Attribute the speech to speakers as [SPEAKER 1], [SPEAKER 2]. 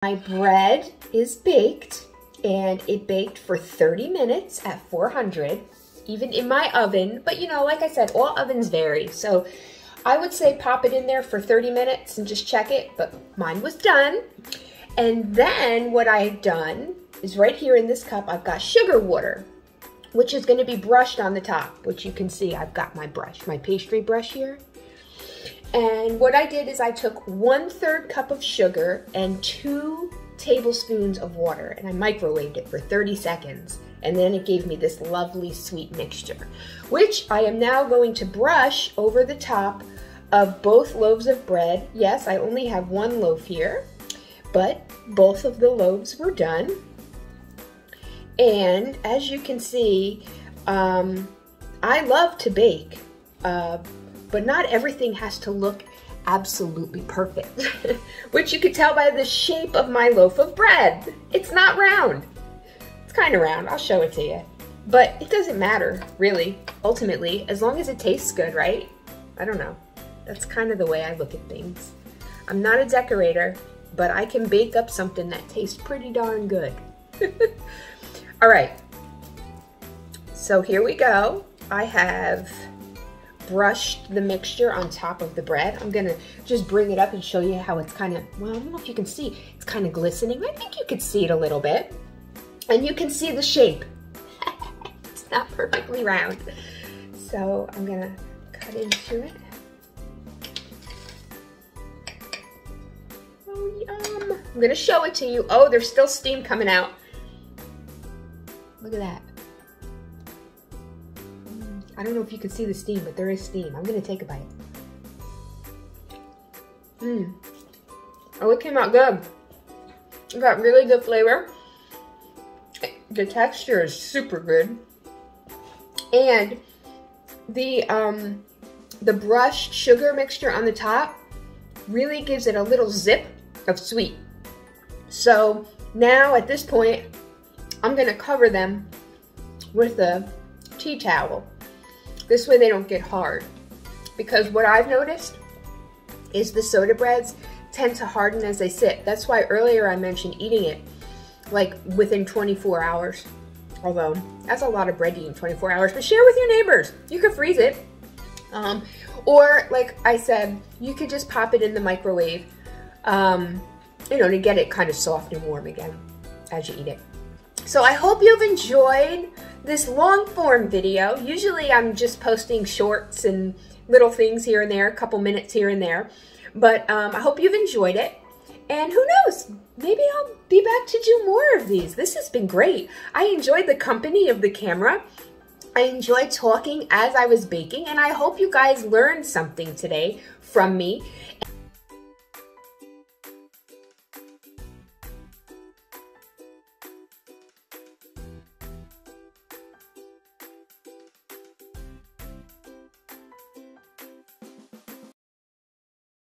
[SPEAKER 1] My bread is baked, and it baked for 30 minutes at 400, even in my oven. But you know, like I said, all ovens vary. So I would say pop it in there for 30 minutes and just check it, but mine was done. And then what I've done is right here in this cup, I've got sugar water, which is gonna be brushed on the top, which you can see I've got my brush, my pastry brush here. And what I did is I took 1/3 cup of sugar and 2 tablespoons of water, and I microwaved it for 30 seconds. And then it gave me this lovely sweet mixture, which I am now going to brush over the top of both loaves of bread. Yes, I only have 1 loaf here, but both of the loaves were done. And as you can see, I love to bake, but not everything has to look absolutely perfect, which you could tell by the shape of my loaf of bread. It's not round. It's kind of round. I'll show it to you. But it doesn't matter, really, ultimately, as long as it tastes good, right? I don't know. That's kind of the way I look at things. I'm not a decorator, but I can bake up something that tastes pretty darn good. All right. So here we go. I have brushed the mixture on top of the bread. I'm gonna just bring it up and show you how it's kind of, well, I don't know if you can see, it's kind of glistening. I think you could see it a little bit. And you can see the shape. It's not perfectly round. So I'm gonna cut into it. Oh, yum. I'm gonna show it to you. Oh, there's still steam coming out. Look at that. I don't know if you can see the steam, but there is steam. I'm gonna take a bite. Oh, it came out good. It got really good flavor. The texture is super good. And the brushed sugar mixture on the top really gives it a little zip of sweet. So now at this point, I'm gonna cover them with a tea towel. This way they don't get hard. Because what I've noticed is the soda breads tend to harden as they sit. That's why earlier I mentioned eating it like within 24 hours. Although that's a lot of bread to eat in 24 hours, but share with your neighbors. You could freeze it. Or like I said, you could just pop it in the microwave, you know, to get it kind of soft and warm again as you eat it. So I hope you've enjoyed this long form video. Usually I'm just posting shorts and little things here and there, a couple minutes here and there. But I hope you've enjoyed it. And who knows, maybe I'll be back to do more of these. This has been great. I enjoyed the company of the camera. I enjoyed talking as I was baking, and I hope you guys learned something today from me.